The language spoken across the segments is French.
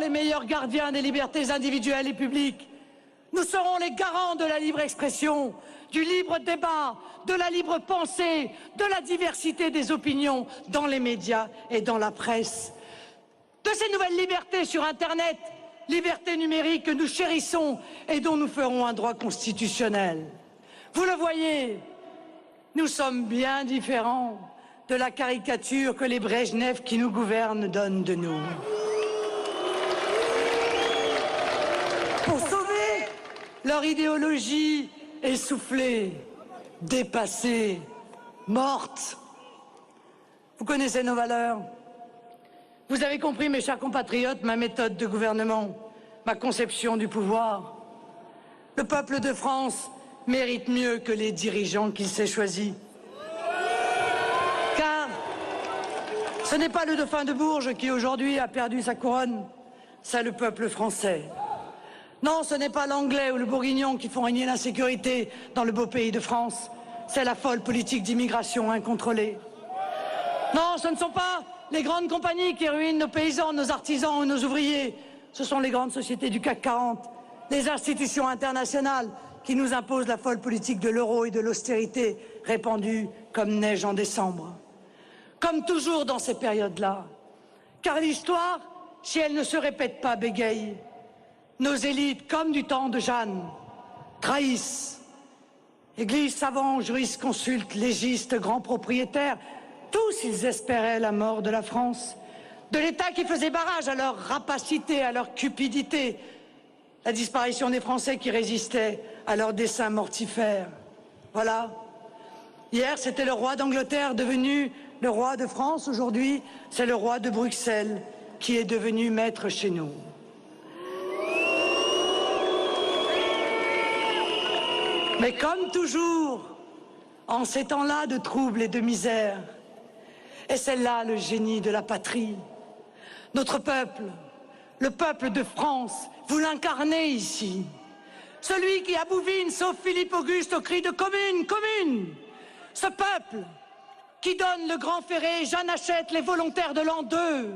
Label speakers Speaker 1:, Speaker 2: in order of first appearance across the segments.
Speaker 1: les meilleurs gardiens des libertés individuelles et publiques. Nous serons les garants de la libre expression, du libre débat, de la libre pensée, de la diversité des opinions dans les médias et dans la presse. De ces nouvelles libertés sur Internet, libertés numériques que nous chérissons et dont nous ferons un droit constitutionnel. Vous le voyez, nous sommes bien différents de la caricature que les Brejnev qui nous gouvernent donnent de nous. Pour sauver leur idéologie essoufflée, dépassée, morte. Vous connaissez nos valeurs. Vous avez compris, mes chers compatriotes, ma méthode de gouvernement, ma conception du pouvoir. Le peuple de France mérite mieux que les dirigeants qu'il s'est choisis. Car ce n'est pas le dauphin de Bourges qui aujourd'hui a perdu sa couronne, c'est le peuple français. Non, ce n'est pas l'anglais ou le bourguignon qui font régner l'insécurité dans le beau pays de France, c'est la folle politique d'immigration incontrôlée. Non, ce ne sont pas les grandes compagnies qui ruinent nos paysans, nos artisans ou nos ouvriers. Ce sont les grandes sociétés du CAC 40, les institutions internationales qui nous imposent la folle politique de l'euro et de l'austérité répandue comme neige en décembre. Comme toujours dans ces périodes-là. Car l'histoire, si elle ne se répète pas, bégaye. Nos élites, comme du temps de Jeanne, trahissent. Églises, savants, jurisconsultes, légistes, grands propriétaires, tous ils espéraient la mort de la France, de l'État qui faisait barrage à leur rapacité, à leur cupidité, la disparition des Français qui résistaient à leurs desseins mortifères. Voilà. Hier, c'était le roi d'Angleterre devenu le roi de France. Aujourd'hui, c'est le roi de Bruxelles qui est devenu maître chez nous. Mais comme toujours, en ces temps-là de troubles et de misère, et c'est là le génie de la patrie. Notre peuple, le peuple de France, vous l'incarnez ici. Celui qui abouvine, sauf Philippe Auguste, au cri de commune, commune. Ce peuple qui donne le grand ferré, Jeanne Hachette, les volontaires de l'an 2.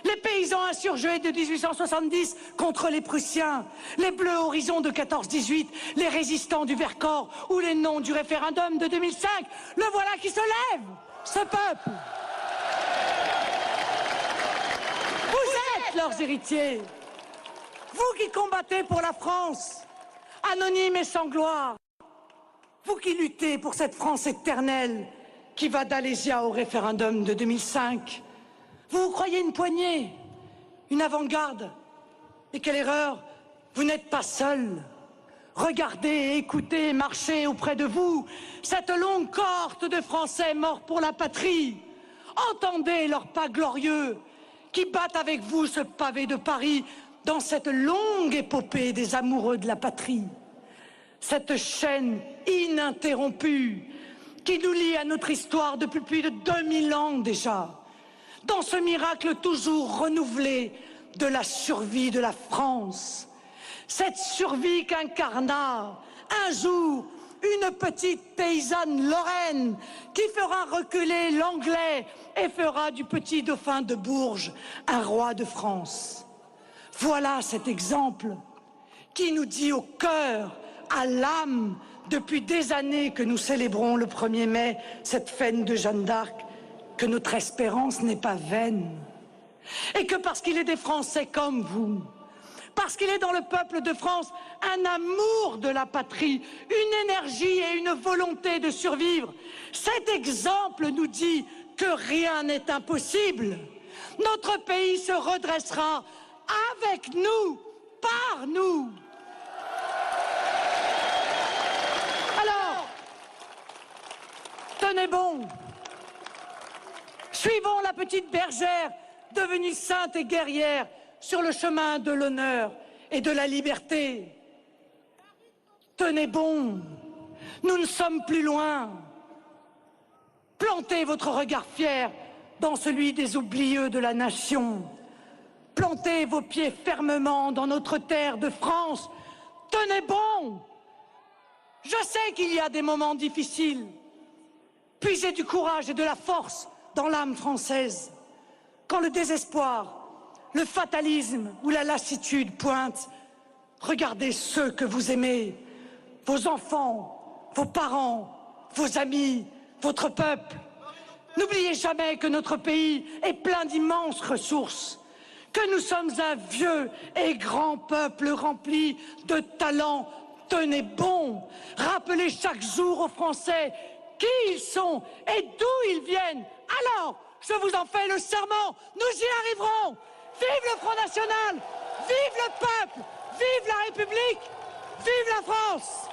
Speaker 1: Les paysans insurgés de 1870 contre les Prussiens, les Bleus Horizons de 14-18, les résistants du Vercors ou les non du référendum de 2005. Le voilà qui se lève, ce peuple. Vous êtes leurs héritiers. Vous qui combattez pour la France, anonyme et sans gloire. Vous qui luttez pour cette France éternelle qui va d'Alésia au référendum de 2005. Vous vous croyez une poignée, une avant-garde. Et quelle erreur, vous n'êtes pas seuls. Regardez, écoutez, marchez auprès de vous cette longue cohorte de Français morts pour la patrie. Entendez leurs pas glorieux qui battent avec vous ce pavé de Paris dans cette longue épopée des amoureux de la patrie. Cette chaîne ininterrompue qui nous lie à notre histoire depuis plus de 2000 ans déjà. Dans ce miracle toujours renouvelé de la survie de la France. Cette survie qu'incarna un jour une petite paysanne lorraine qui fera reculer l'anglais et fera du petit dauphin de Bourges un roi de France. Voilà cet exemple qui nous dit au cœur, à l'âme, depuis des années que nous célébrons le 1er mai, cette fête de Jeanne d'Arc, que notre espérance n'est pas vaine. Et que parce qu'il est des Français comme vous, parce qu'il est dans le peuple de France un amour de la patrie, une énergie et une volonté de survivre, cet exemple nous dit que rien n'est impossible. Notre pays se redressera avec nous, par nous. Alors, tenez bon. Suivons la petite bergère devenue sainte et guerrière sur le chemin de l'honneur et de la liberté. Tenez bon, nous ne sommes plus loin. Plantez votre regard fier dans celui des oublieux de la nation. Plantez vos pieds fermement dans notre terre de France. Tenez bon. Je sais qu'il y a des moments difficiles. Puisez du courage et de la force dans l'âme française. Quand le désespoir, le fatalisme ou la lassitude pointe, regardez ceux que vous aimez, vos enfants, vos parents, vos amis, votre peuple. N'oubliez jamais que notre pays est plein d'immenses ressources, que nous sommes un vieux et grand peuple rempli de talents. Tenez bon, rappelez chaque jour aux Français qui ils sont et d'où ils viennent. Alors, je vous en fais le serment, nous y arriverons. Vive le Front National, vive le peuple, vive la République, vive la France.